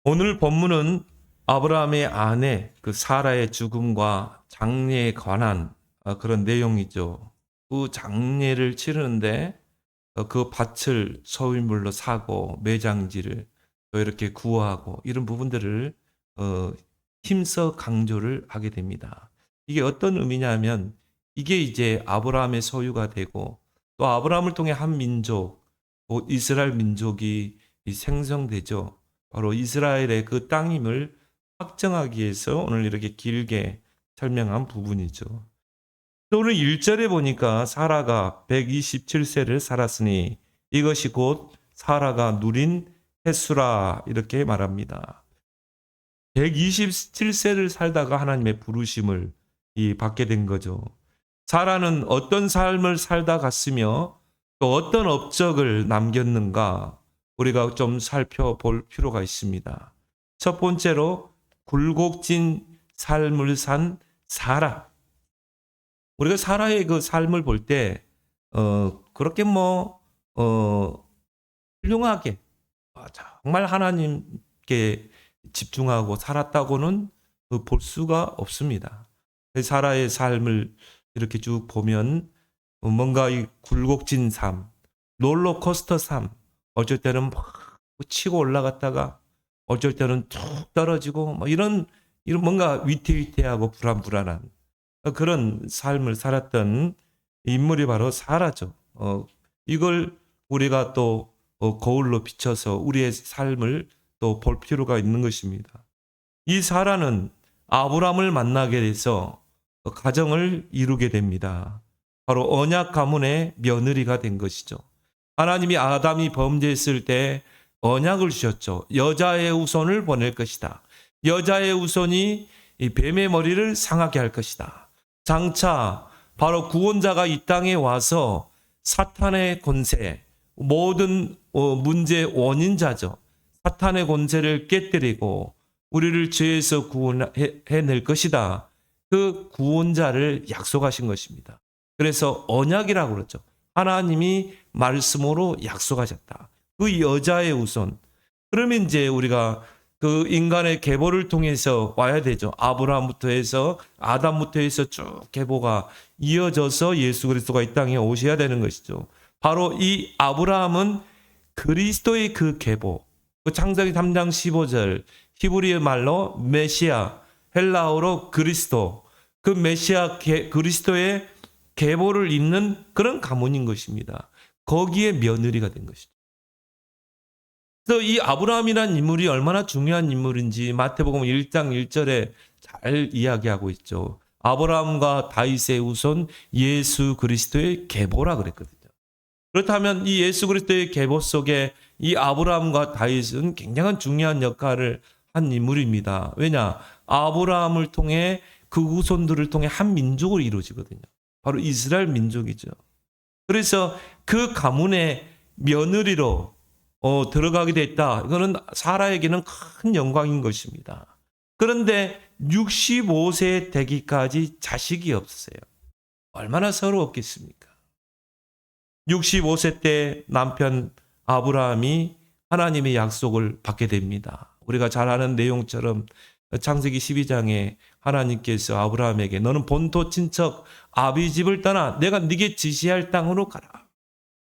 오늘 본문은 아브라함의 아내 그 사라의 죽음과 장례에 관한 그런 내용이죠. 그 장례를 치르는데 그 밭을 소유물로 사고 매장지를 또 이렇게 구하고 이런 부분들을 어, 힘써 강조를 하게 됩니다. 이게 어떤 의미냐면 이게 이제 아브라함의 소유가 되고 또 아브라함을 통해 한 민족, 이스라엘 민족이 생성되죠. 바로 이스라엘의 그 땅임을 확정하기 위해서 오늘 이렇게 길게 설명한 부분이죠. 또 오늘 1절에 보니까 사라가 127세를 살았으니 이것이 곧 사라가 누린 횟수라 이렇게 말합니다. 127세를 살다가 하나님의 부르심을 받게 된 거죠. 사라는 어떤 삶을 살다 갔으며 또 어떤 업적을 남겼는가 우리가 좀 살펴볼 필요가 있습니다. 첫 번째로 굴곡진 삶을 산 사라. 우리가 사라의 그 삶을 볼 때, 그렇게 훌륭하게, 정말 하나님께 집중하고 살았다고는 볼 수가 없습니다. 사라의 삶을 이렇게 쭉 보면, 뭔가 이 굴곡진 삶, 롤러코스터 삶, 어쩔 때는 막 치고 올라갔다가, 어쩔 때는 툭 떨어지고, 이런 뭔가 위태위태하고 불안불안한 그런 삶을 살았던 인물이 바로 사라죠. 이걸 우리가 또 거울로 비춰서 우리의 삶을 또 볼 필요가 있는 것입니다. 이 사라는 아브람을 만나게 돼서 가정을 이루게 됩니다. 바로 언약 가문의 며느리가 된 것이죠. 하나님이 아담이 범죄했을 때 언약을 주셨죠. 여자의 후손을 보낼 것이다. 여자의 후손이 이 뱀의 머리를 상하게 할 것이다. 장차 바로 구원자가 이 땅에 와서 사탄의 권세, 모든 문제의 원인자죠. 사탄의 권세를 깨뜨리고 우리를 죄에서 구원해낼 것이다. 그 구원자를 약속하신 것입니다. 그래서 언약이라고 그러죠. 하나님이 말씀으로 약속하셨다. 그 여자의 우선. 그러면 이제 우리가 그 인간의 계보를 통해서 와야 되죠. 아브라함부터 해서 아담부터 해서 쭉 계보가 이어져서 예수 그리스도가 이 땅에 오셔야 되는 것이죠. 바로 이 아브라함은 그리스도의 그 계보. 그 창세기 3장 15절 히브리어 말로 메시아, 헬라어로 그리스도. 그 메시아 그리스도의 계보를 잇는 그런 가문인 것입니다. 거기에 며느리가 된 것이죠. 그래서 이 아브라함이라는 인물이 얼마나 중요한 인물인지 마태복음 1장 1절에 잘 이야기하고 있죠. 아브라함과 다윗의 후손 예수 그리스도의 계보라 그랬거든요. 그렇다면 이 예수 그리스도의 계보 속에 이 아브라함과 다윗은 굉장한 중요한 역할을 한 인물입니다. 왜냐? 아브라함을 통해 그 후손들을 통해 한 민족을 이루어지거든요. 바로 이스라엘 민족이죠. 그래서 그 가문의 며느리로 들어가게 됐다. 이거는 사라에게는 큰 영광인 것입니다. 그런데 65세 되기까지 자식이 없어요. 얼마나 서러웠겠습니까? 65세 때 남편 아브라함이 하나님의 약속을 받게 됩니다. 우리가 잘 아는 내용처럼 창세기 12장에 하나님께서 아브라함에게 너는 본토 친척 아비 집을 떠나 내가 네게 지시할 땅으로 가라.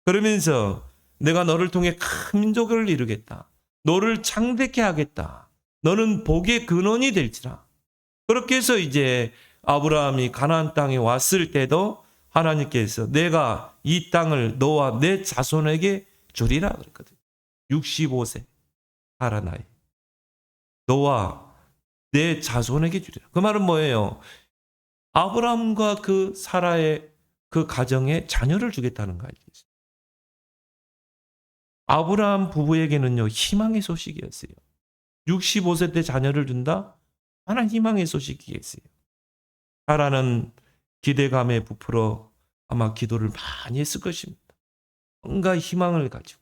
그러면서 내가 너를 통해 큰 민족을 이루겠다. 너를 창대케 하겠다. 너는 복의 근원이 될지라. 그렇게 해서 이제 아브라함이 가나안 땅에 왔을 때도 하나님께서 내가 이 땅을 너와 내 자손에게 주리라 그랬거든요. 65세 사라 나이. 너와 내 자손에게 주리라. 그 말은 뭐예요? 아브라함과 그 사라의 그 가정에 자녀를 주겠다는 거 아니겠어요? 아브라함 부부에게는요, 희망의 소식이었어요. 65세 때 자녀를 준다? 하나님 희망의 소식이겠어요. 사라는 기대감에 부풀어 아마 기도를 많이 했을 것입니다. 뭔가 희망을 가지고.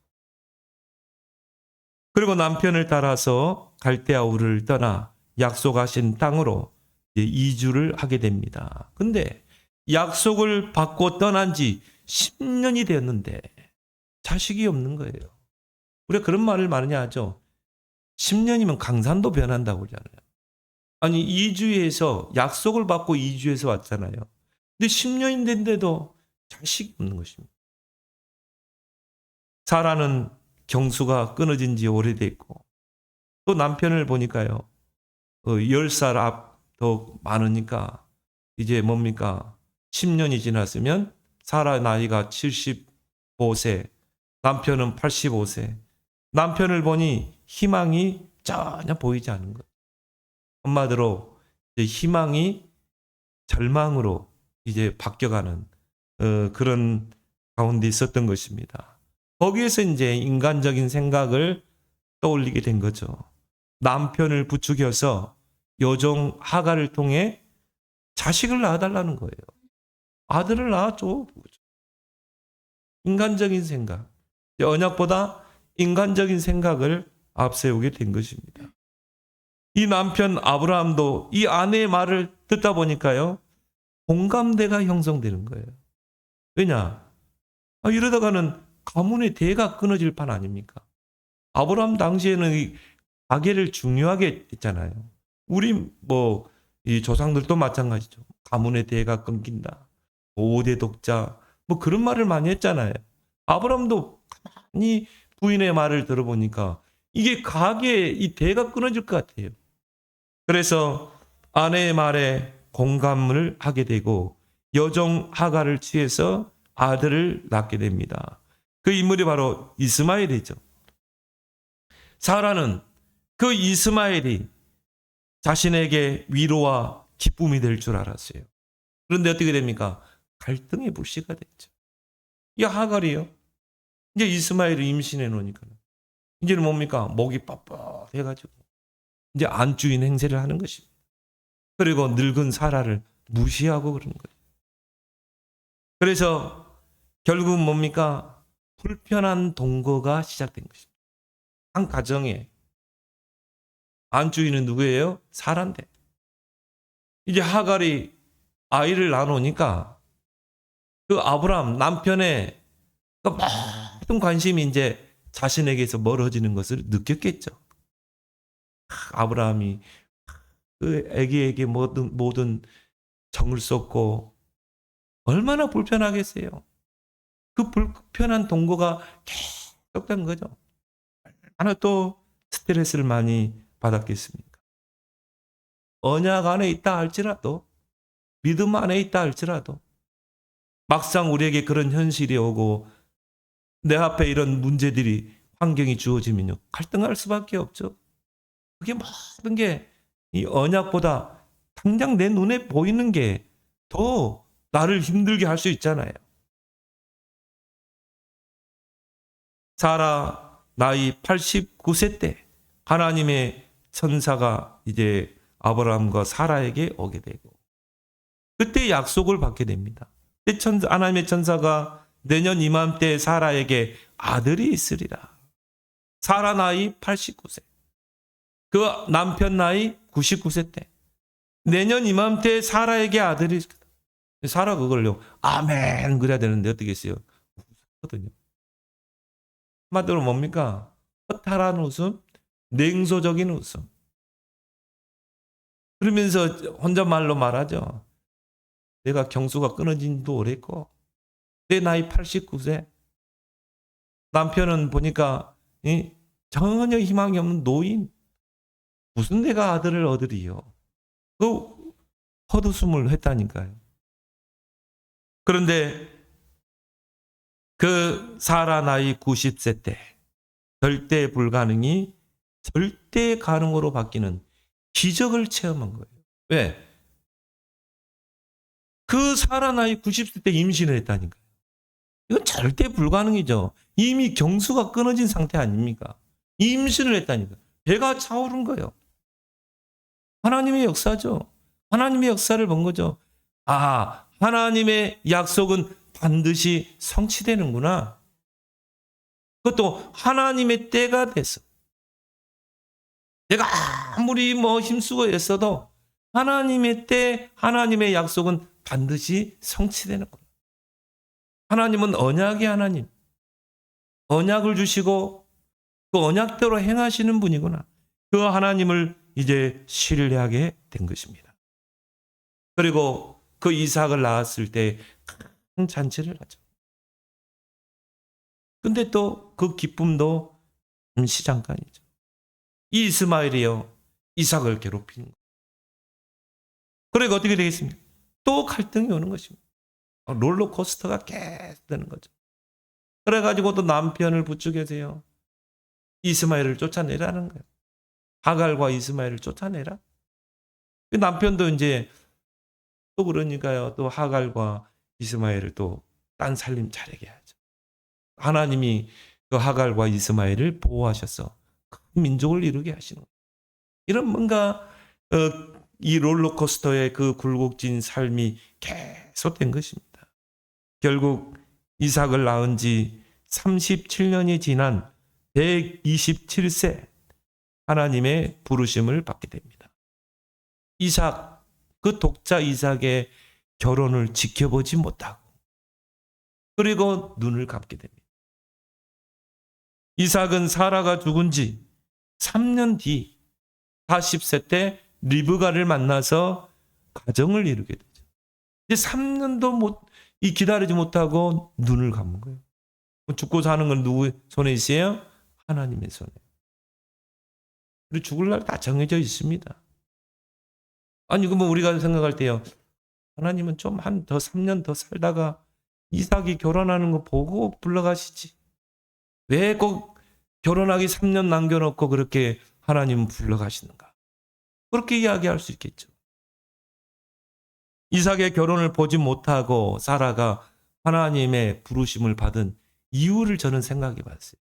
그리고 남편을 따라서 갈대아 우르를 떠나 약속하신 땅으로 이주를 하게 됩니다. 근데 약속을 받고 떠난 지 10년이 되었는데 자식이 없는 거예요. 우리가 그런 말을 많이 하죠. 10년이면 강산도 변한다고 그러잖아요. 아니 이주에서 약속을 받고 이주에서 왔잖아요. 근데 10년이 된데도 자식이 없는 것입니다. 사라는 경수가 끊어진 지 오래됐고 또 남편을 보니까요. 10살 앞 더 많으니까 이제 뭡니까? 10년이 지났으면 사라 나이가 75세, 남편은 85세. 남편을 보니 희망이 전혀 보이지 않는 거예요. 한마디로 이제 희망이 절망으로 이제 바뀌어가는 그런 가운데 있었던 것입니다. 거기에서 이제 인간적인 생각을 떠올리게 된 거죠. 남편을 부추겨서 여종 하갈을 통해 자식을 낳아달라는 거예요. 아들을 낳아줘. 인간적인 생각. 언약보다 인간적인 생각을 앞세우게 된 것입니다. 이 남편 아브라함도 이 아내의 말을 듣다 보니까요. 공감대가 형성되는 거예요. 왜냐? 이러다가는 가문의 대가 끊어질 판 아닙니까? 아브라함 당시에는 이 가계를 중요하게 했잖아요. 우리 이 조상들도 마찬가지죠. 가문의 대가 끊긴다. 5대 독자 그런 말을 많이 했잖아요. 아브라함도 가만히 부인의 말을 들어보니까 이게 가계의 이 대가 끊어질 것 같아요. 그래서 아내의 말에 공감을 하게 되고 여종 하갈을 취해서 아들을 낳게 됩니다. 그 인물이 바로 이스마엘이죠. 사라는 그 이스마엘이 자신에게 위로와 기쁨이 될 줄 알았어요. 그런데 어떻게 됩니까? 갈등의 불씨가 됐죠. 이 하갈이요. 이제 이스마엘을 임신해 놓으니까 이제는 뭡니까? 목이 뻣뻣해가지고 이제 안주인 행세를 하는 것입니다. 그리고 늙은 사라를 무시하고 그러는 거예요. 그래서 결국은 뭡니까? 불편한 동거가 시작된 것입니다. 한 가정에 안주인은 누구예요? 사라인데 이제 하갈이 아이를 낳아놓으니까 그 아브라함 남편의 그 모든 관심이 이제 자신에게서 멀어지는 것을 느꼈겠죠. 아브라함이 그 아기에게 모든 정을 쏟고 얼마나 불편하겠어요. 그 불편한 동거가 계속된 거죠. 얼마나 또 스트레스를 많이 받았겠습니까? 언약 안에 있다 할지라도 믿음 안에 있다 할지라도 막상 우리에게 그런 현실이 오고 내 앞에 이런 문제들이 환경이 주어지면요 갈등할 수밖에 없죠. 그게 모든 게 이 언약보다 당장 내 눈에 보이는 게 더 나를 힘들게 할 수 있잖아요. 사라 나이 89세 때 하나님의 천사가 이제 아브라함과 사라에게 오게 되고 그때 약속을 받게 됩니다. 하나님의 천사가 내년 이맘때 사라에게 아들이 있으리라. 사라 나이 89세. 그 남편 나이 99세 때. 내년 이맘때 사라에게 아들이 있으리라. 사라 그걸요. 아멘 그래야 되는데 어떻게 했어요? 웃거든요. 한마디로 뭡니까? 허탈한 웃음, 냉소적인 웃음. 그러면서 혼잣말로 말하죠. 내가 경수가 끊어진 지도 오래했고 내 나이 89세. 남편은 보니까 전혀 희망이 없는 노인. 무슨 내가 아들을 얻으리요. 그 헛웃음을 했다니까요. 그런데 그 사라 나이 90세 때 절대 불가능이 절대 가능으로 바뀌는 기적을 체험한 거예요. 왜? 그 사라 나이 90세 때 임신을 했다니까요. 이건 절대 불가능이죠. 이미 경수가 끊어진 상태 아닙니까? 임신을 했다니까. 배가 차오른 거예요. 하나님의 역사죠. 하나님의 역사를 본 거죠. 하나님의 약속은 반드시 성취되는구나. 그것도 하나님의 때가 돼서. 내가 아무리 힘쓰고 애써도 하나님의 때, 하나님의 약속은 반드시 성취되는구나. 하나님은 언약의 하나님. 언약을 주시고 그 언약대로 행하시는 분이구나. 그 하나님을 이제 신뢰하게 된 것입니다. 그리고 그 이삭을 낳았을 때 큰 잔치를 하죠. 근데 또 그 기쁨도 시장간이죠. 이 이스마엘이요, 이삭을 괴롭히는 거예요. 그러니까 어떻게 되겠습니까? 또 갈등이 오는 것입니다. 롤러코스터가 계속 되는 거죠. 그래가지고 또 남편을 부추겨서요, 이스마엘을 쫓아내라는 거예요. 하갈과 이스마엘을 쫓아내라. 그 남편도 이제 또 그러니까요, 또 하갈과 이스마엘을 또 딴 살림 차리게 하죠. 하나님이 그 하갈과 이스마엘을 보호하셔서 큰 민족을 이루게 하시는 거예요. 이런 뭔가 이 롤러코스터의 그 굴곡진 삶이 계속된 것입니다. 결국 이삭을 낳은 지 37년이 지난 127세 하나님의 부르심을 받게 됩니다. 이삭, 그 독자 이삭의 결혼을 지켜보지 못하고 그리고 눈을 감게 됩니다. 이삭은 사라가 죽은 지 3년 뒤 40세 때 리브가를 만나서 가정을 이루게 되죠. 이제 3년도 기다리지 못하고 눈을 감은 거예요. 죽고 사는 건 누구 손에 있어요? 하나님의 손에. 그리고 죽을 날 다 정해져 있습니다. 아니, 그러면 우리가 생각할 때요, 하나님은 좀 3년 더 살다가 이삭이 결혼하는 거 보고 불러가시지. 왜 꼭 결혼하기 3년 남겨놓고 그렇게 하나님은 불러가시는가? 그렇게 이야기할 수 있겠죠. 이삭의 결혼을 보지 못하고 사라가 하나님의 부르심을 받은 이유를 저는 생각해 봤어요.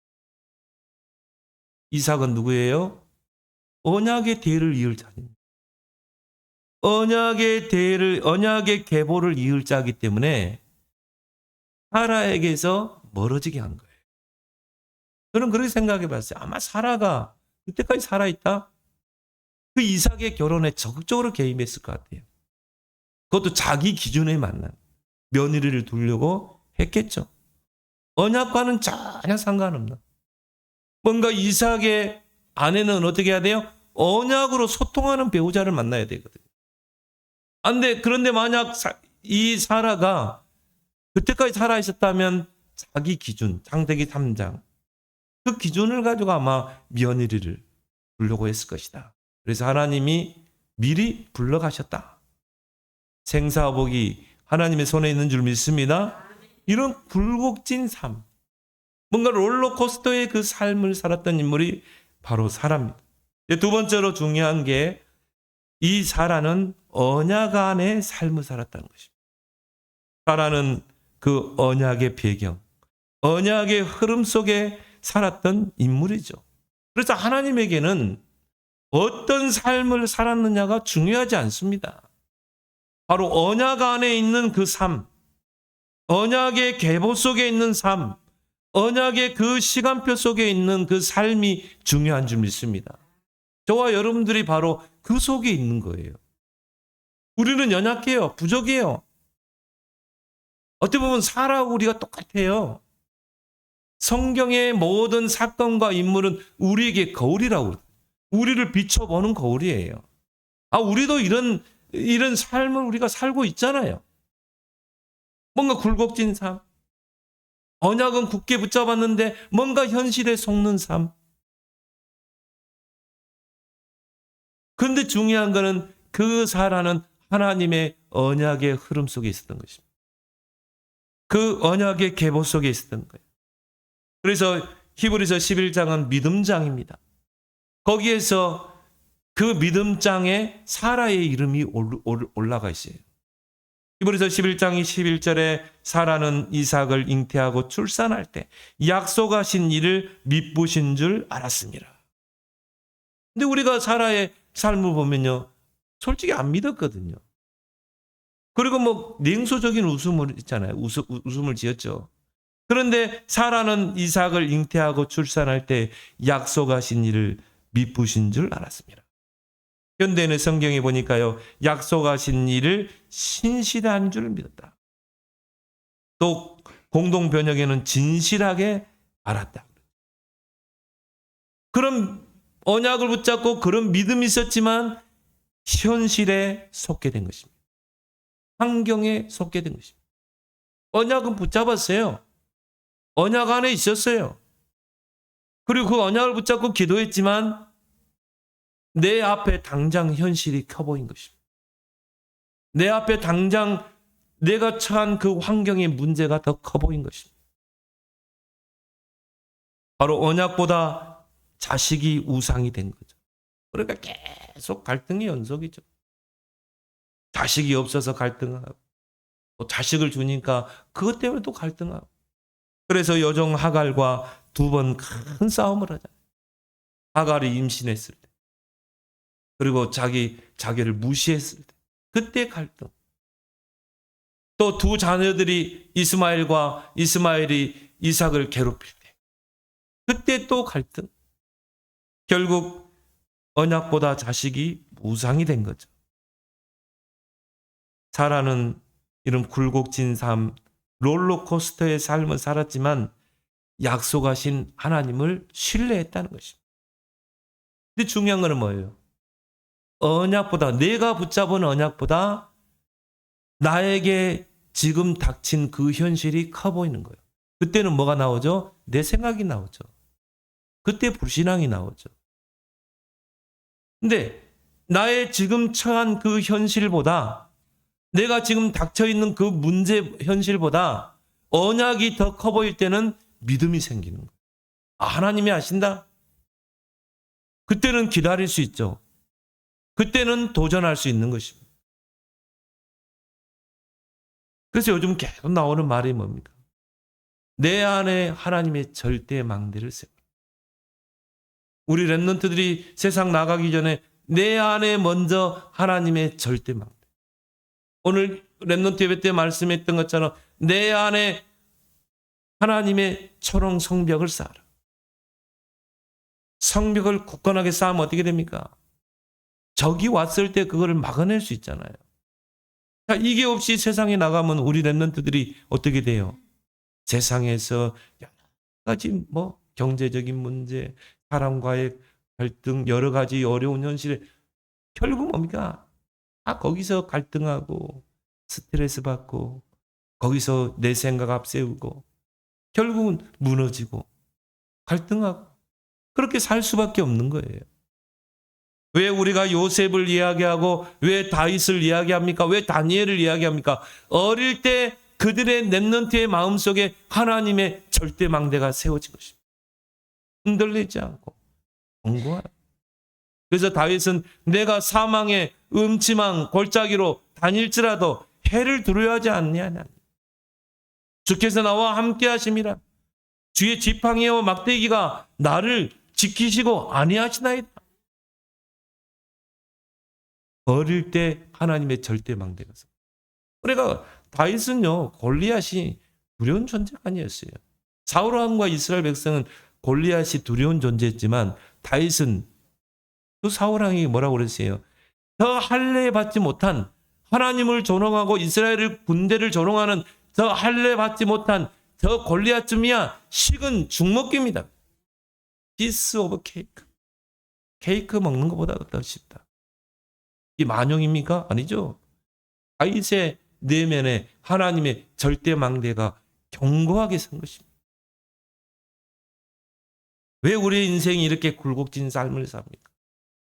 이삭은 누구예요? 언약의 대를 이을 자입니다. 언약의 계보를 이을 자이기 때문에 사라에게서 멀어지게 한 거예요. 저는 그렇게 생각해 봤어요. 아마 사라가 그때까지 살아있다? 그 이삭의 결혼에 적극적으로 개입했을 것 같아요. 그것도 자기 기준에 맞는 며느리를 두려고 했겠죠. 언약과는 전혀 상관없는. 뭔가 이삭의 아내는 어떻게 해야 돼요? 언약으로 소통하는 배우자를 만나야 되거든요. 그런데 만약 이 사라가 그때까지 살아있었다면 자기 기준, 창세기 3장, 그 기준을 가지고 아마 며느리를 부르려고 했을 것이다. 그래서 하나님이 미리 불러가셨다. 생사복이 하나님의 손에 있는 줄 믿습니다. 이런 굴곡진 삶, 뭔가 롤러코스터의 그 삶을 살았던 인물이 바로 사라입니다. 두 번째로 중요한 게 이 사라는 언약 안의 삶을 살았다는 것입니다. 사라는 그 언약의 배경, 언약의 흐름 속에 살았던 인물이죠. 그래서 하나님에게는 어떤 삶을 살았느냐가 중요하지 않습니다. 바로 언약 안에 있는 그 삶, 언약의 계보 속에 있는 삶, 언약의 그 시간표 속에 있는 그 삶이 중요한 줄 믿습니다. 저와 여러분들이 바로 그 속에 있는 거예요. 우리는 연약해요. 부족해요. 어떻게 보면 사라하고 우리가 똑같아요. 성경의 모든 사건과 인물은 우리에게 거울이라고 그래요. 우리를 비춰보는 거울이에요. 우리도 이런 삶을 우리가 살고 있잖아요. 뭔가 굴곡진 삶. 언약은 굳게 붙잡았는데 뭔가 현실에 속는 삶. 그런데 중요한 거는 그 사라는 하나님의 언약의 흐름 속에 있었던 것입니다. 그 언약의 계보 속에 있었던 거예요. 그래서 히브리서 11장은 믿음장입니다. 거기에서 그 믿음장에 사라의 이름이 올라가 있어요. 히브리서 11장 21절에 사라는 이삭을 잉태하고 출산할 때 약속하신 이를 믿으신 줄 알았습니다. 근데 우리가 사라의 삶을 보면요, 솔직히 안 믿었거든요. 그리고 냉소적인 웃음을 있잖아요. 웃음을 지었죠. 그런데 사라는 이삭을 잉태하고 출산할 때 약속하신 이를 믿으신 줄 알았습니다. 현대는 성경에 보니까요, 약속하신 이를 신실한 줄 믿었다. 또 공동 번역에는 진실하게 알았다. 그럼 언약을 붙잡고 그런 믿음이 있었지만 현실에 속게 된 것입니다. 환경에 속게 된 것입니다. 언약은 붙잡았어요. 언약 안에 있었어요. 그리고 그 언약을 붙잡고 기도했지만 내 앞에 당장 현실이 커 보인 것입니다. 내 앞에 당장 내가 처한 그 환경의 문제가 더 커 보인 것입니다. 바로 언약보다 자식이 우상이 된 거죠. 그러니까 계속 갈등의 연속이죠. 자식이 없어서 갈등하고 또 자식을 주니까 그것 때문에 또 갈등하고. 그래서 여종 하갈과 두 번 큰 싸움을 하잖아요. 하갈이 임신했을 때 그리고 자기를 무시했을 때 그때 갈등. 또 두 자녀들이 이스마엘이 이삭을 괴롭힐 때 그때 또 갈등. 결국 언약보다 자식이 우상이 된 거죠. 사라는 이런 굴곡진 삶, 롤러코스터의 삶을 살았지만 약속하신 하나님을 신뢰했다는 것입니다. 근데 중요한 거는 뭐예요? 내가 붙잡은 언약보다 나에게 지금 닥친 그 현실이 커 보이는 거예요. 그때는 뭐가 나오죠? 내 생각이 나오죠. 그때 불신앙이 나오죠. 근데 나의 지금 처한 그 현실보다 내가 지금 닥쳐있는 그 문제 현실보다 언약이 더 커 보일 때는 믿음이 생기는 거예요. 하나님이 아신다? 그때는 기다릴 수 있죠. 그때는 도전할 수 있는 것입니다. 그래서 요즘 계속 나오는 말이 뭡니까? 내 안에 하나님의 절대 망대를 세워. 우리 랩런트들이 세상 나가기 전에 내 안에 먼저 하나님의 절대 망대. 오늘 랩런트 예배 때 말씀했던 것처럼 내 안에 하나님의 초롱 성벽을 쌓아라. 성벽을 굳건하게 쌓으면 어떻게 됩니까? 적이 왔을 때 그거를 막아낼 수 있잖아요. 자, 이게 없이 세상에 나가면 우리 랩런트들이 어떻게 돼요? 세상에서 여러 가지 경제적인 문제, 사람과의 갈등, 여러 가지 어려운 현실에 결국 뭡니까? 거기서 갈등하고 스트레스 받고 거기서 내 생각 앞세우고 결국은 무너지고 갈등하고 그렇게 살 수밖에 없는 거예요. 왜 우리가 요셉을 이야기하고 왜 다윗을 이야기합니까? 왜 다니엘을 이야기합니까? 어릴 때 그들의 렘넌트의 마음속에 하나님의 절대망대가 세워진 것입니다. 흔들리지 않고 견고하다. 그래서 다윗은 내가 사망의 음침한 골짜기로 다닐지라도 해를 두려워하지 않냐. 주께서 나와 함께 하심이라. 주의 지팡이와 막대기가 나를 지키시고 아니하시나이다. 어릴 때 하나님의 절대망대가. 그러니까 다윗은요 골리앗이 두려운 존재가 아니었어요. 사울왕과 이스라엘 백성은 골리앗이 두려운 존재였지만 다윗은 그 사울왕이 뭐라고 그랬어요? 저 할례 받지 못한 하나님을 조롱하고 이스라엘을 군대를 조롱하는 저 할례 받지 못한 저 골리앗쯤이야 식은 죽먹기입니다. 피스 오브 케이크. 케이크 먹는 것보다 더 쉽다. 이 만용입니까? 아니죠. 다윗의 내면에 하나님의 절대망대가 견고하게 선 것입니다. 왜 우리 인생이 이렇게 굴곡진 삶을 삽니까?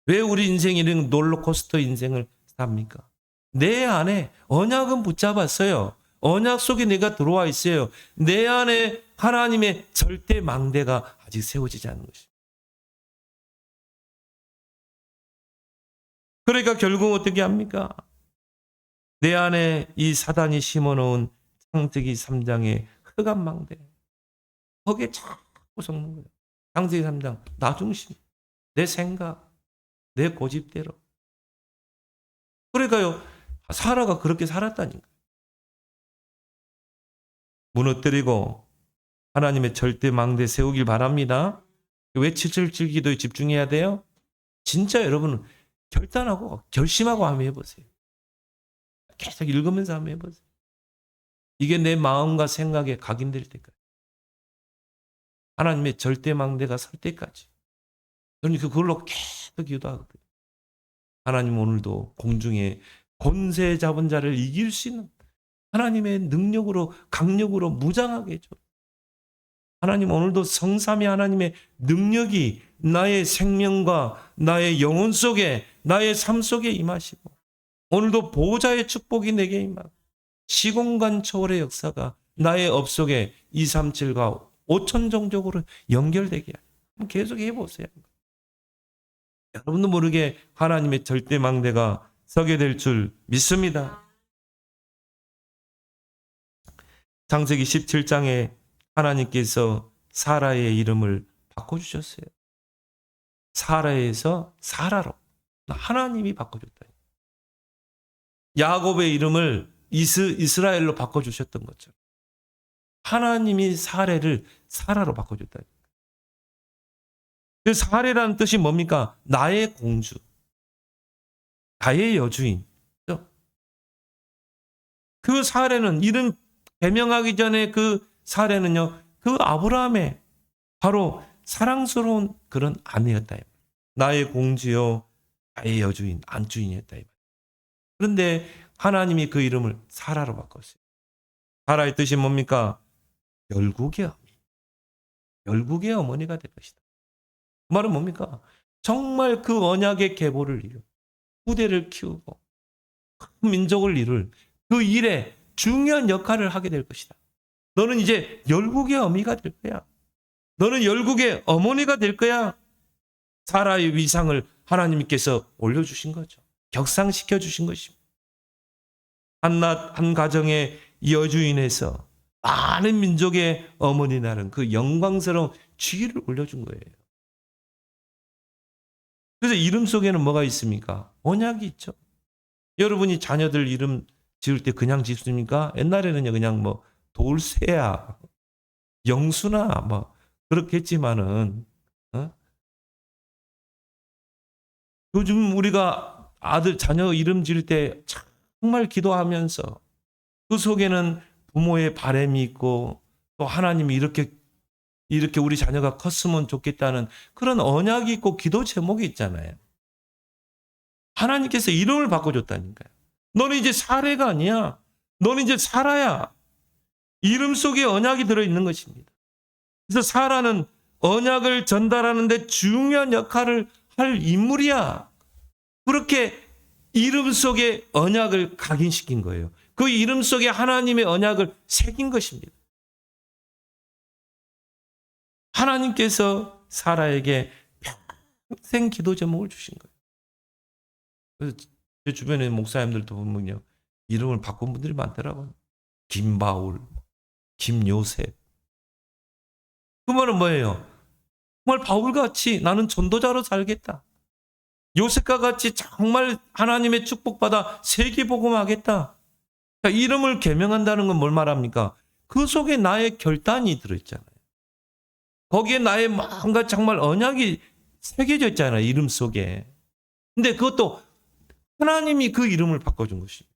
왜 우리 인생이 이런 롤러코스터 인생을 삽니까? 내 안에 언약은 붙잡았어요. 언약 속에 내가 들어와 있어요. 내 안에 하나님의 절대망대가 아직 세워지지 않은 것입니다. 그러니까 결국 어떻게 합니까? 내 안에 이 사단이 심어놓은 창세기 3장의 흑암망대. 거기에 자꾸 섞는 거예요. 창세기 3장 나 중심, 내 생각, 내 고집대로. 그러니까요. 사라가 그렇게 살았다니까. 무너뜨리고 하나님의 절대망대 세우길 바랍니다. 왜 777 기도에 집중해야 돼요? 진짜 여러분은 결단하고 결심하고 한번 해보세요. 계속 읽으면서 한번 해보세요. 이게 내 마음과 생각에 각인될 때까지. 하나님의 절대망대가 설 때까지. 저는 그걸로 계속 기도하거든요. 하나님 오늘도 공중에 권세 잡은 자를 이길 수 있는 하나님의 능력으로 강력으로 무장하게 해줘. 하나님 오늘도 성삼위 하나님의 능력이 나의 생명과 나의 영혼 속에 나의 삶 속에 임하시고 오늘도 보호자의 축복이 내게 임하고 시공간 초월의 역사가 나의 업 속에 237과 5천 종족으로 연결되게 하고 계속 해보세요. 여러분도 모르게 하나님의 절대 망대가 서게 될 줄 믿습니다. 창세기 17장에 하나님께서 사라의 이름을 바꿔주셨어요. 사라에서 사라로 하나님이 바꿔줬다. 야곱의 이름을 이스라엘로 바꿔주셨던 것처럼 하나님이 사라를 사라로 바꿔줬다. 그 사라라는 뜻이 뭡니까? 나의 공주, 나의 여주인. 그 사라는 이름 개명하기 전에 그 사라는요, 그 아브라함의 바로 사랑스러운 그런 아내였다. 나의 공주요, 나의 여주인, 안주인이었다. 그런데 하나님이 그 이름을 사라로 바꿨어요. 사라의 뜻이 뭡니까? 열국의 어머니. 열국의 어머니가 될 것이다. 그 말은 뭡니까? 정말 그 언약의 계보를 이루고 후대를 키우고 큰 민족을 이룰 그 일에 중요한 역할을 하게 될 것이다. 너는 이제 열국의 어미가 될 거야. 너는 열국의 어머니가 될 거야. 사라의 위상을 하나님께서 올려주신 거죠. 격상시켜 주신 것입니다. 한낱 한 가정의 여주인에서 많은 민족의 어머니 나는 그 영광스러운 지위를 올려준 거예요. 그래서 이름 속에는 뭐가 있습니까? 언약이 있죠. 여러분이 자녀들 이름 지을 때 그냥 짓습니까? 옛날에는요 그냥 뭐 돌쇠야, 영수나 뭐 그렇겠지만은 요즘 우리가 아들 자녀 이름 지을 때 정말 기도하면서 그 속에는 부모의 바람이 있고 또 하나님이 이렇게 우리 자녀가 컸으면 좋겠다는 그런 언약이 있고 기도 제목이 있잖아요. 하나님께서 이름을 바꿔줬다니까요. 너는 이제 사례가 아니야. 너는 이제 사라야. 이름 속에 언약이 들어있는 것입니다. 그래서 사라는 언약을 전달하는 데 중요한 역할을 할 인물이야. 그렇게 이름 속에 언약을 각인시킨 거예요. 그 이름 속에 하나님의 언약을 새긴 것입니다. 하나님께서 사라에게 평생 기도 제목을 주신 거예요. 그래서 제 주변에 목사님들도 보면요. 이름을 바꾼 분들이 많더라고요. 김바울, 김요셉. 그 말은 뭐예요? 정말 바울같이 나는 전도자로 살겠다. 요셉과 같이 정말 하나님의 축복받아 세계복음하겠다. 이름을 개명한다는 건 뭘 말합니까? 그 속에 나의 결단이 들어있잖아요. 거기에 나의 뭔가 정말 언약이 새겨져 있잖아요. 이름 속에. 근데 그것도 하나님이 그 이름을 바꿔준 것입니다.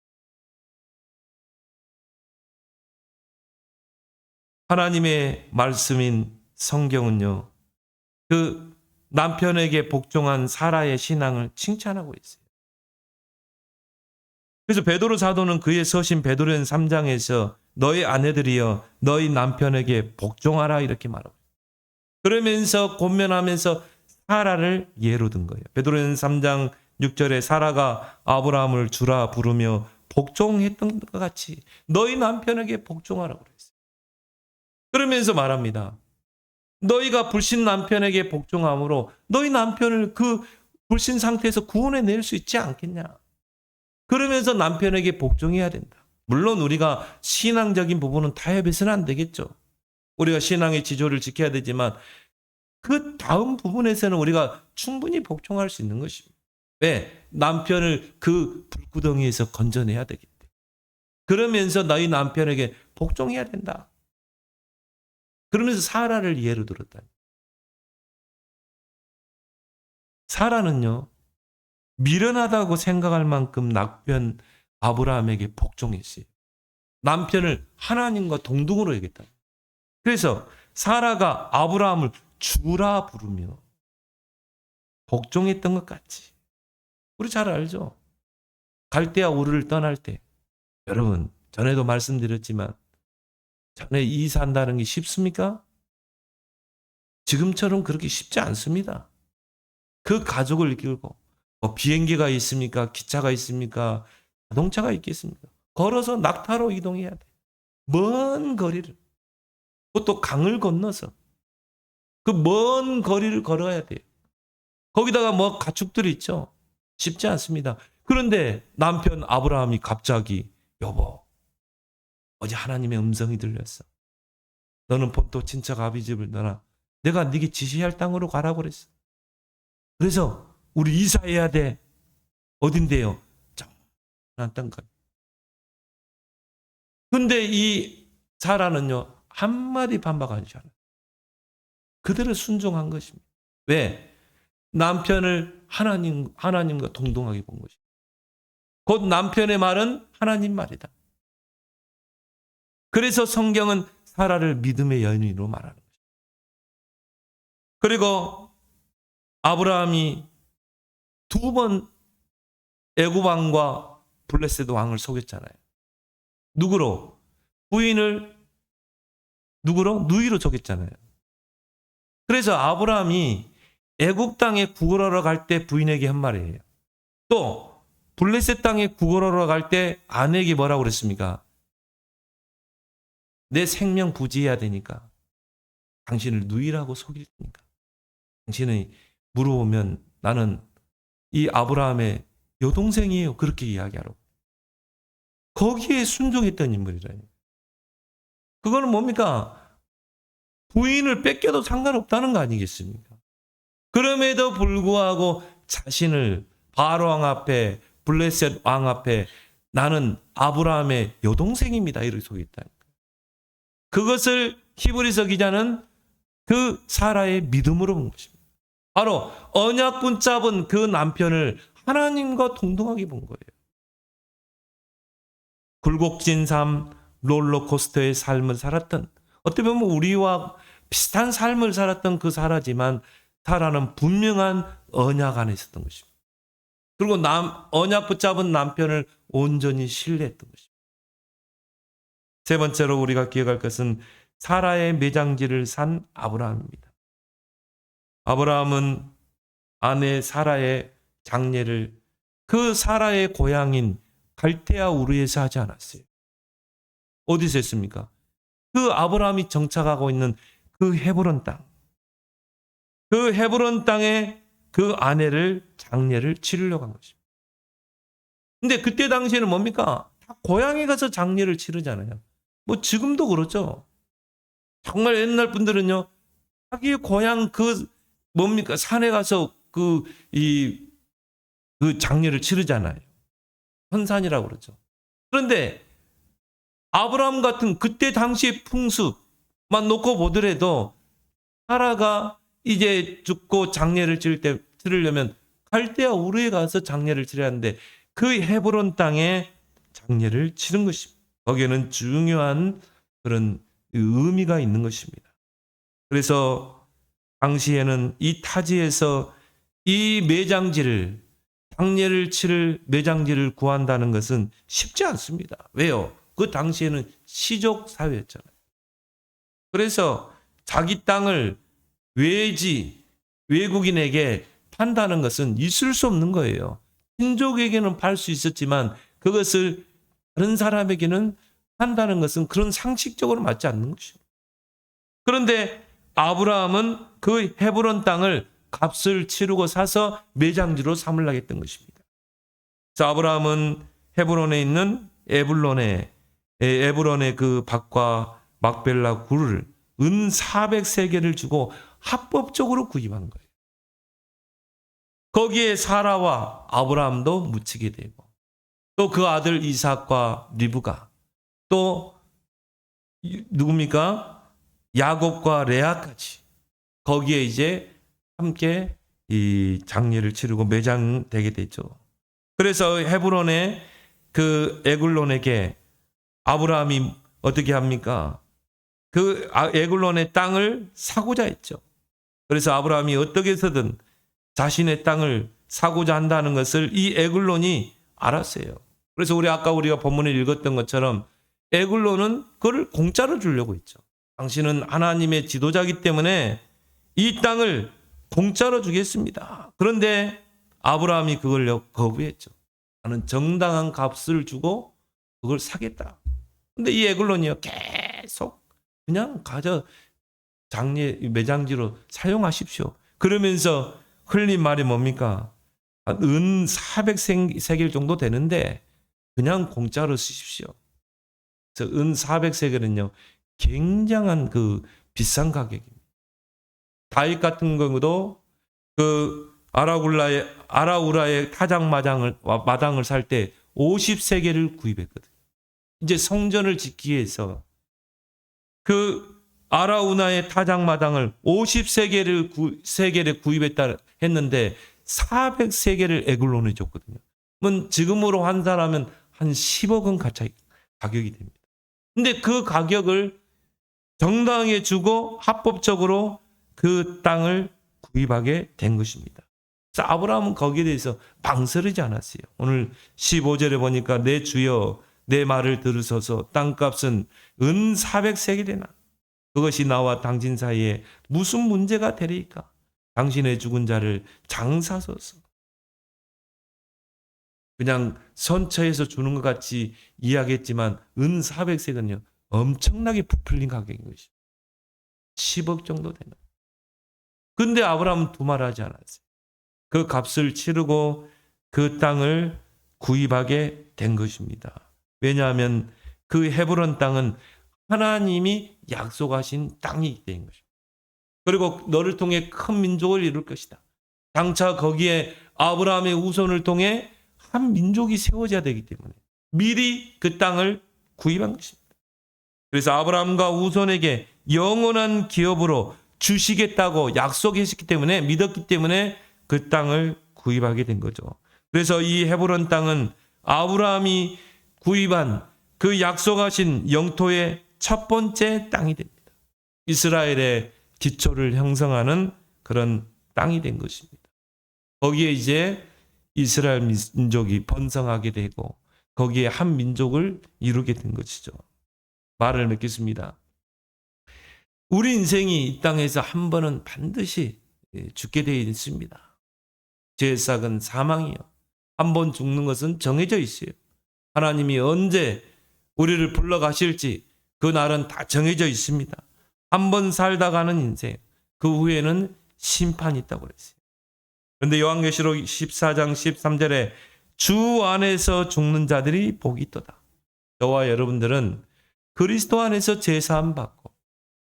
하나님의 말씀인 성경은요. 그 남편에게 복종한 사라의 신앙을 칭찬하고 있어요. 그래서 베드로 사도는 그의 서신 베드로전 3장에서 너희 아내들이여 너희 남편에게 복종하라 이렇게 말하고 그러면서 권면하면서 사라를 예로 든 거예요. 베드로전 3장 6절에 사라가 아브라함을 주라 부르며 복종했던 것 같이 너희 남편에게 복종하라고 그랬어요. 그러면서 말합니다. 너희가 불신 남편에게 복종함으로 너희 남편을 그 불신 상태에서 구원해낼 수 있지 않겠냐. 그러면서 남편에게 복종해야 된다. 물론 우리가 신앙적인 부분은 타협해서는 안 되겠죠. 우리가 신앙의 지조를 지켜야 되지만 그 다음 부분에서는 우리가 충분히 복종할 수 있는 것입니다. 왜? 남편을 그 불구덩이에서 건져내야 되기 때문에. 그러면서 너희 남편에게 복종해야 된다. 그러면서 사라를 예로 들었다. 사라는요. 미련하다고 생각할 만큼 남편 아브라함에게 복종했어요. 남편을 하나님과 동등으로 여겼다. 그래서 사라가 아브라함을 주라 부르며 복종했던 것 같지. 우리 잘 알죠? 갈대아 우르를 떠날 때 여러분 전에도 말씀드렸지만 전에 이 산다는 게 쉽습니까? 지금처럼 그렇게 쉽지 않습니다. 그 가족을 이끌고 뭐 비행기가 있습니까? 기차가 있습니까? 자동차가 있겠습니까? 걸어서 낙타로 이동해야 돼. 먼 거리를. 그것도 강을 건너서 그 먼 거리를 걸어야 돼요. 거기다가 뭐 가축들이 있죠. 쉽지 않습니다. 그런데 남편 아브라함이 갑자기 여보 어제 하나님의 음성이 들렸어. 너는 본토 친척 아비 집을 떠나 내가 네게 지시할 땅으로 가라고 그랬어. 그래서 우리 이사해야 돼. 어딘데요? 난 땅 가. 근데 이 사라는요 한마디 반박하지 않아요. 그대로 순종한 것입니다. 왜? 남편을 하나님과 동등하게 본 것입니다. 곧 남편의 말은 하나님 말이다. 그래서 성경은 사라를 믿음의 여인으로 말하는 거죠. 그리고 아브라함이 2번 애굽 왕과 블레셋 왕을 속였잖아요. 누구로? 부인을 누구로? 누이로 속였잖아요. 그래서 아브라함이 애굽 땅에 구걸하러 갈 때 부인에게 한 말이에요. 또 블레셋 땅에 구걸하러 갈 때 아내에게 뭐라고 그랬습니까? 내 생명 부지해야 되니까 당신을 누이라고 속일 테니까 당신이 물어보면 나는 이 아브라함의 여동생이에요. 그렇게 이야기하라고. 거기에 순종했던 인물이라니. 그거는 뭡니까? 부인을 뺏겨도 상관없다는 거 아니겠습니까? 그럼에도 불구하고 자신을 바로 왕 앞에 블레셋 왕 앞에 나는 아브라함의 여동생입니다. 이렇게 속였다니까. 그것을 히브리서 기자는 그 사라의 믿음으로 본 것입니다. 바로 언약 붙잡은 그 남편을 하나님과 동등하게 본 거예요. 굴곡진 삶, 롤러코스터의 삶을 살았던 어떻게 보면 우리와 비슷한 삶을 살았던 그 사라지만 사라는 분명한 언약 안에 있었던 것입니다. 그리고 언약 붙잡은 남편을 온전히 신뢰했던 것입니다. 세 번째로 우리가 기억할 것은 사라의 매장지를 산 아브라함입니다. 아브라함은 아내 사라의 장례를 그 사라의 고향인 갈대아 우르에서 하지 않았어요. 어디서 했습니까? 그 아브라함이 정착하고 있는 그 헤브론 땅. 그 헤브론 땅에 그 아내를 장례를 치르려고 한 것입니다. 근데 그때 당시에는 뭡니까? 다 고향에 가서 장례를 치르잖아요. 뭐 지금도 그렇죠. 정말 옛날 분들은요. 자기 고향 그 뭡니까? 산에 가서 그 장례를 치르잖아요. 헌산이라고 그러죠. 그런데 아브라함 같은 그때 당시의 풍습만 놓고 보더라도 사라가 이제 죽고 장례를 치르려면 갈대아 우르에 가서 장례를 치러야 하는데 그 헤브론 땅에 장례를 치른 것입니다. 거기에는 중요한 그런 의미가 있는 것입니다. 그래서 당시에는 이 타지에서 이 매장지를 장례를 치를 매장지를 구한다는 것은 쉽지 않습니다. 왜요? 그 당시에는 시족 사회였잖아요. 그래서 자기 땅을 외국인에게 판다는 것은 있을 수 없는 거예요. 친족에게는 팔 수 있었지만 그것을 다른 사람에게는 판다는 것은 그런 상식적으로 맞지 않는 것입니다. 그런데 아브라함은 그 헤브론 땅을 값을 치르고 사서 매장지로 삼으려고 했던 것입니다. 그래서 아브라함은 헤브론에 있는 에불론의 그 밭과 막벨라 굴을 은 400세겔을 주고 합법적으로 구입한 거예요. 거기에 사라와 아브라함도 묻히게 되고 또 그 아들 이삭과 리브가 또 누굽니까? 야곱과 레아까지 거기에 이제 함께 이 장례를 치르고 매장되게 됐죠. 그래서 헤브론의 그 에굴론에게 아브라함이 어떻게 합니까? 그 에굴론의 땅을 사고자 했죠. 그래서 아브라함이 어떻게 해서든 자신의 땅을 사고자 한다는 것을 이 에글론이 알았어요. 그래서 우리가 본문에 읽었던 것처럼 에글론은 그걸 공짜로 주려고 했죠. 당신은 하나님의 지도자이기 때문에 이 땅을 공짜로 주겠습니다. 그런데 아브라함이 그걸 거부했죠. 나는 정당한 값을 주고 그걸 사겠다. 근데 이 에글론이요, 계속 그냥 장례 매장지로 사용하십시오. 그러면서 흘린 말이 뭡니까? 은 400세겔 정도 되는데 그냥 공짜로 쓰십시오. 그래서 은 400세겔은요, 굉장한 그 비싼 가격입니다. 다윗 같은 경우도 그 아라우라의 마당을 살 때 50세겔을 구입했거든요. 이제 성전을 짓기 위해서 그 아라우나의 타작마당을 50세겔에 구입했다 했는데 400세겔을 에글론에 줬거든요. 그건 지금으로 환산하면 한 10억은 가격이 됩니다. 근데 그 가격을 정당하게 주고 합법적으로 그 땅을 구입하게 된 것입니다. 그래서 아브라함은 거기에 대해서 망설이지 않았어요. 오늘 15절에 보니까 내 주여 내 말을 들으소서 땅값은 은 400세겔이나 그것이 나와 당신 사이에 무슨 문제가 되리까? 당신의 죽은 자를 장사소서. 그냥 선처해서 주는 것 같이 이야기했지만 은 400세겔은요 엄청나게 부풀린 가격인 것입니다. 10억 정도 되는. 근데 아브라함은 두말하지 않았어요. 그 값을 치르고 그 땅을 구입하게 된 것입니다. 왜냐하면 그 헤브론 땅은 하나님이 약속하신 땅이기 때문인 것입니다. 그리고 너를 통해 큰 민족을 이룰 것이다. 장차 거기에 아브라함의 후손을 통해 한 민족이 세워져야 되기 때문에 미리 그 땅을 구입한 것입니다. 그래서 아브라함과 후손에게 영원한 기업으로 주시겠다고 약속했기 때문에 믿었기 때문에 그 땅을 구입하게 된 거죠. 그래서 이 헤브론 땅은 아브라함이 구입한 그 약속하신 영토의 첫 번째 땅이 됩니다. 이스라엘의 기초를 형성하는 그런 땅이 된 것입니다. 거기에 이제 이스라엘 민족이 번성하게 되고 거기에 한 민족을 이루게 된 것이죠. 말을 맺겠습니다. 우리 인생이 이 땅에서 한 번은 반드시 죽게 되어 있습니다. 죄의 삭은 사망이요. 한 번 죽는 것은 정해져 있어요. 하나님이 언제 우리를 불러가실지 그 날은 다 정해져 있습니다. 한 번 살다 가는 인생, 그 후에는 심판이 있다고 그랬어요. 그런데 요한계시록 14장 13절에 주 안에서 죽는 자들이 복이 있도다. 저와 여러분들은 그리스도 안에서 제사함 받고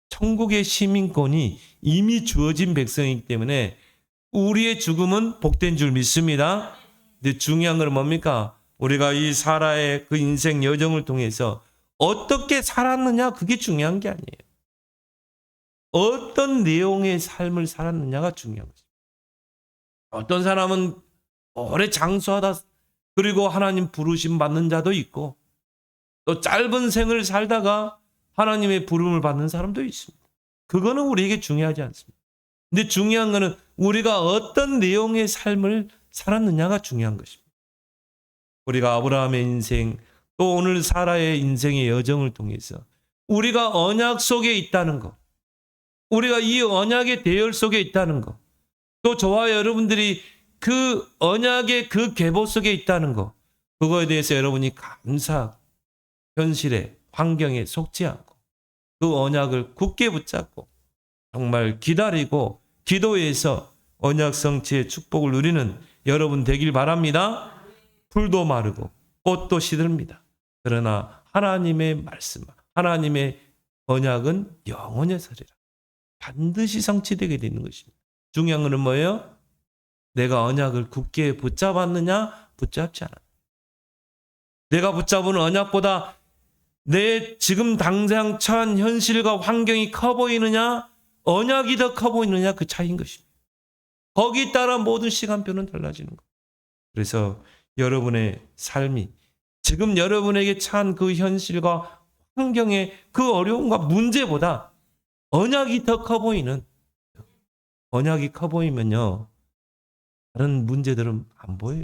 천국의 시민권이 이미 주어진 백성이기 때문에 우리의 죽음은 복된 줄 믿습니다. 근데 중요한 건 뭡니까? 우리가 이 사라의 그 인생 여정을 통해서 어떻게 살았느냐, 그게 중요한 게 아니에요. 어떤 내용의 삶을 살았느냐가 중요한 거죠. 어떤 사람은 오래 장수하다 그리고 하나님 부르심 받는 자도 있고 또 짧은 생을 살다가 하나님의 부름을 받는 사람도 있습니다. 그거는 우리에게 중요하지 않습니다. 근데 중요한 거는 우리가 어떤 내용의 삶을 살았느냐가 중요한 것입니다. 우리가 아브라함의 인생 또 오늘 사라의 인생의 여정을 통해서 우리가 언약 속에 있다는 것, 우리가 이 언약의 대열 속에 있다는 것, 또 저와 여러분들이 그 언약의 그 계보 속에 있다는 것, 그거에 대해서 여러분이 감사하고 현실에 환경에 속지 않고 그 언약을 굳게 붙잡고 정말 기다리고 기도해서 언약 성취의 축복을 누리는 여러분 되길 바랍니다. 풀도 마르고 꽃도 시들입니다. 그러나 하나님의 말씀, 하나님의 언약은 영원히 서리라. 반드시 성취되게 되는 것입니다. 중요한 것은 뭐예요? 내가 언약을 굳게 붙잡았느냐, 붙잡지 않았느냐. 내가 붙잡은 언약보다 내 지금 당장 처한 현실과 환경이 커 보이느냐, 언약이 더 커 보이느냐, 그 차이인 것입니다. 거기에 따라 모든 시간표는 달라지는 거예요. 그래서 여러분의 삶이 지금 여러분에게 처한 그 현실과 환경의 그 어려움과 문제보다 언약이 더 커 보이는, 언약이 커 보이면요, 다른 문제들은 안 보여요.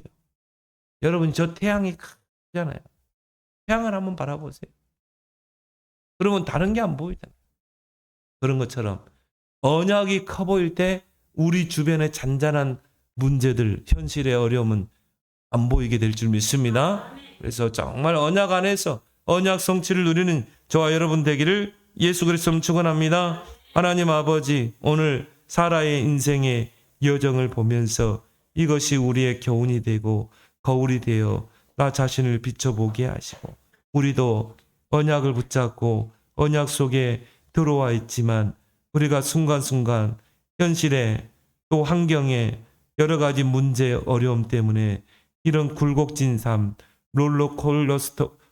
여러분 저 태양이 크잖아요. 태양을 한번 바라보세요. 그러면 다른 게 안 보이잖아요. 그런 것처럼 언약이 커 보일 때 우리 주변의 잔잔한 문제들, 현실의 어려움은 안 보이게 될 줄 믿습니다. 그래서 정말 언약 안에서 언약 성취를 누리는 저와 여러분 되기를 예수 그리스도로 축원합니다. 하나님 아버지, 오늘 사라의 인생의 여정을 보면서 이것이 우리의 교훈이 되고 거울이 되어 나 자신을 비춰보게 하시고, 우리도 언약을 붙잡고 언약 속에 들어와 있지만 우리가 순간순간 현실에 또 환경에 여러 가지 문제 어려움 때문에 이런 굴곡진 삶,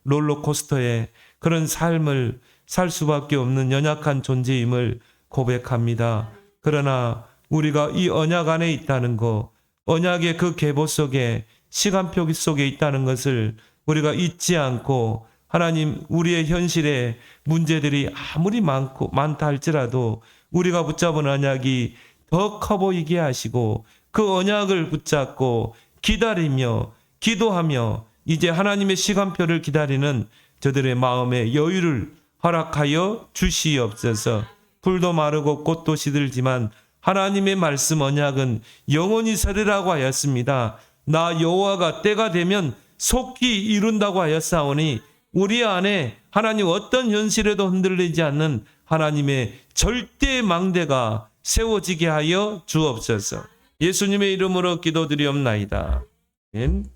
롤러코스터의 그런 삶을 살 수밖에 없는 연약한 존재임을 고백합니다. 그러나 우리가 이 언약 안에 있다는 거, 언약의 그 계보 속에, 시간표 속에 있다는 것을 우리가 잊지 않고, 하나님, 우리의 현실에 문제들이 아무리 많다 할지라도 우리가 붙잡은 언약이 더 커 보이게 하시고, 그 언약을 붙잡고 기다리며 기도하며 이제 하나님의 시간표를 기다리는 저들의 마음에 여유를 허락하여 주시옵소서. 풀도 마르고 꽃도 시들지만 하나님의 말씀 언약은 영원히 서리라고 하였습니다. 나 여호와가 때가 되면 속히 이룬다고 하였사오니 우리 안에 하나님 어떤 현실에도 흔들리지 않는 하나님의 절대 망대가 세워지게 하여 주옵소서. 예수님의 이름으로 기도드리옵나이다. 아멘.